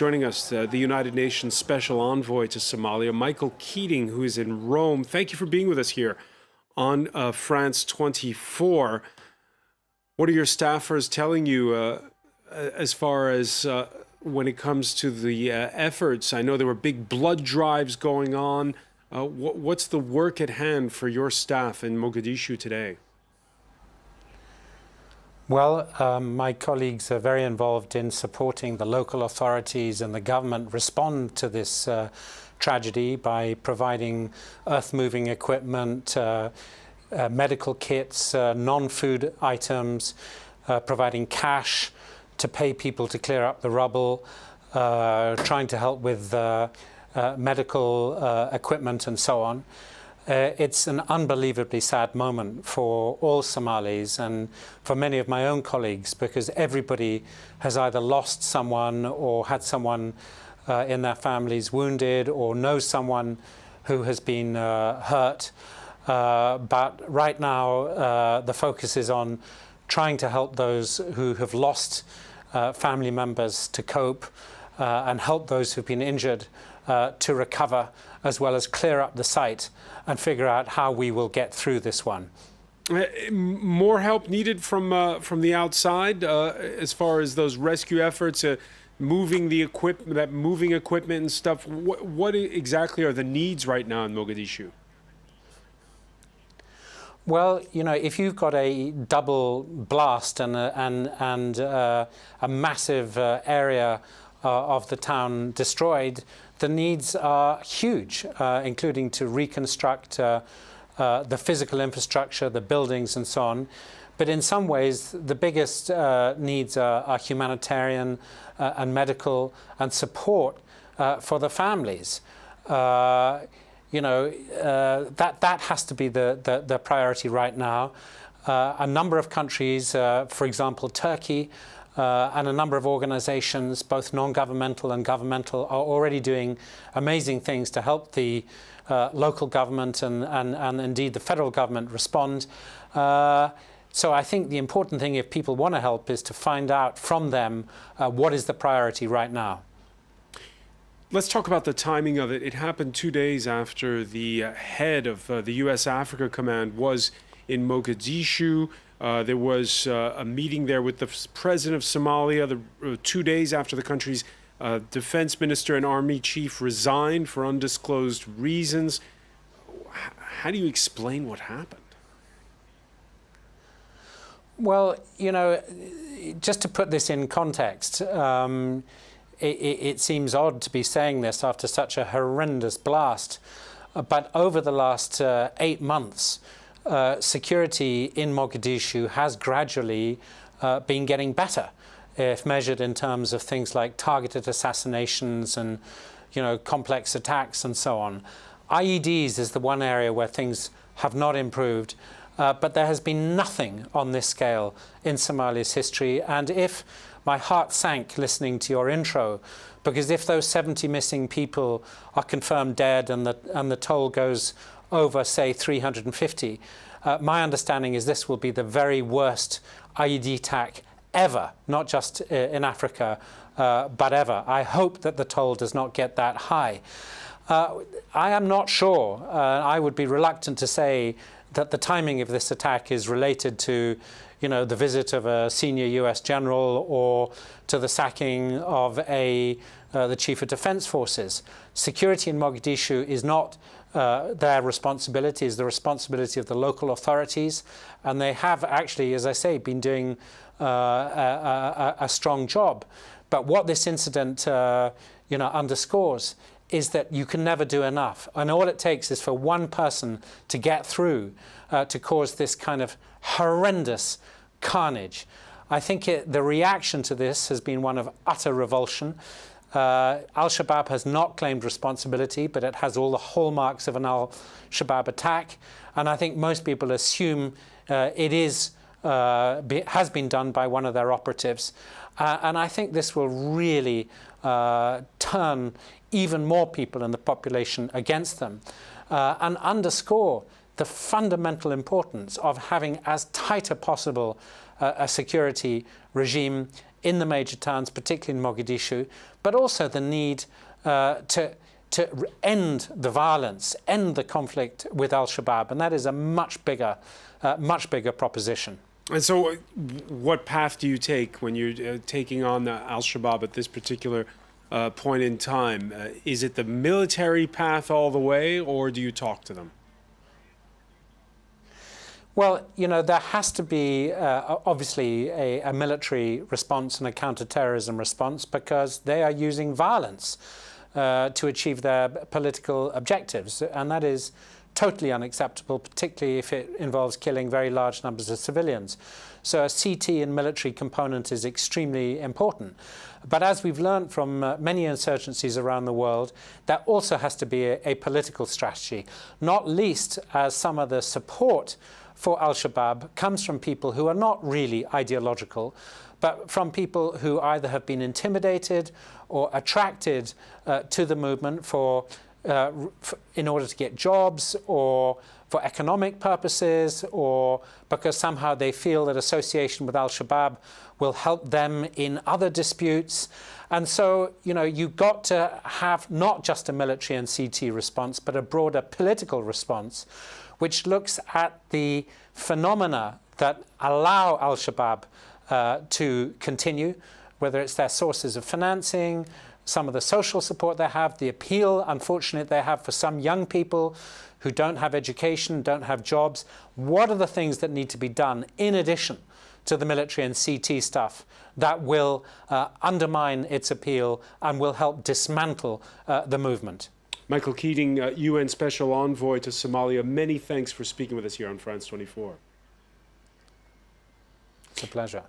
Joining us, the United Nations Special Envoy to Somalia, Michael Keating, who is in Rome. Thank you for being with us here on France 24. What are your staffers telling you as far as when it comes to the efforts? I know there were big blood drives going on. What's the work at hand for your staff in Mogadishu today? Well, my colleagues are very involved in supporting the local authorities and the government respond to this tragedy by providing earth-moving equipment, medical kits, non-food items, providing cash to pay people to clear up the rubble, trying to help with medical equipment and so on. It's an unbelievably sad moment for all Somalis and for many of my own colleagues, because everybody has either lost someone or had someone in their families wounded or knows someone who has been hurt. But right now the focus is on trying to help those who have lost family members to cope and help those who've been injured to recover, as well as clear up the site and figure out how we will get through this one. More help needed from the outside as far as those rescue efforts, moving the equipment, moving equipment and stuff. What exactly are the needs right now in Mogadishu? Well, you know, if you've got a double blast and a massive area of the town destroyed, the needs are huge, including to reconstruct the physical infrastructure, the buildings and so on. But in some ways, the biggest needs are humanitarian and medical and support for the families. You know, that has to be the priority right now. A number of countries, for example, Turkey, and a number of organizations, both non-governmental and governmental, are already doing amazing things to help the local government and indeed the federal government respond. So I think the important thing, if people want to help, is to find out from them what is the priority right now. Let's talk about the timing of it. It happened 2 days after the head of the U.S. Africa Command was in Mogadishu. There was a meeting there with the president of Somalia 2 days after the country's defense minister and army chief resigned for undisclosed reasons. How do you explain what happened? Well, you know, just to put this in context, it seems odd to be saying this after such a horrendous blast, but over the last 8 months, security in Mogadishu has gradually been getting better, if measured in terms of things like targeted assassinations and, you know, complex attacks and so on. IEDs is the one area where things have not improved, but there has been nothing on this scale in Somalia's history. And if my heart sank listening to your intro, because if those 70 missing people are confirmed dead and the toll goes over, say, 350, my understanding is this will be the very worst IED attack ever, not just in Africa, but ever. I hope that the toll does not get that high. I am not sure. I would be reluctant to say that the timing of this attack is related to, you know, the visit of a senior US general or to the sacking of the chief of defense forces. Security in Mogadishu is not their responsibility, is the responsibility of the local authorities, and they have actually, as I say, been doing a strong job. But what this incident you know, underscores is that you can never do enough, and all it takes is for one person to get through to cause this kind of horrendous carnage. I think the reaction to this has been one of utter revulsion. Al-Shabaab has not claimed responsibility, but it has all the hallmarks of an Al-Shabaab attack, and I think most people assume it has been done by one of their operatives. And I think this will really turn even more people in the population against them and underscore the fundamental importance of having as tight as possible a security regime in the major towns, particularly in Mogadishu, but also the need to end the violence, end the conflict with al-Shabaab, and that is a much bigger proposition. And so what path do you take when you're taking on the al-Shabaab at this particular point in time? Is it the military path all the way, or do you talk to them? Well, you know, there has to be obviously a military response and a counterterrorism response, because they are using violence to achieve their political objectives, and that is totally unacceptable, particularly if it involves killing very large numbers of civilians. So a CT and military component is extremely important. But as we've learned from many insurgencies around the world, there also has to be a political strategy, not least as some of the support for al-Shabaab comes from people who are not really ideological, but from people who either have been intimidated or attracted to the movement in order to get jobs, or for economic purposes, or because somehow they feel that association with al-Shabaab will help them in other disputes. And so, you know, you've got to have not just a military and CT response, but a broader political response, which looks at the phenomena that allow al-Shabaab to continue, whether it's their sources of financing, some of the social support they have, the appeal, unfortunately, they have for some young people who don't have education, don't have jobs. What are the things that need to be done in addition to the military and CT stuff that will undermine its appeal and will help dismantle the movement? Michael Keating, UN Special Envoy to Somalia, many thanks for speaking with us here on France 24. It's a pleasure.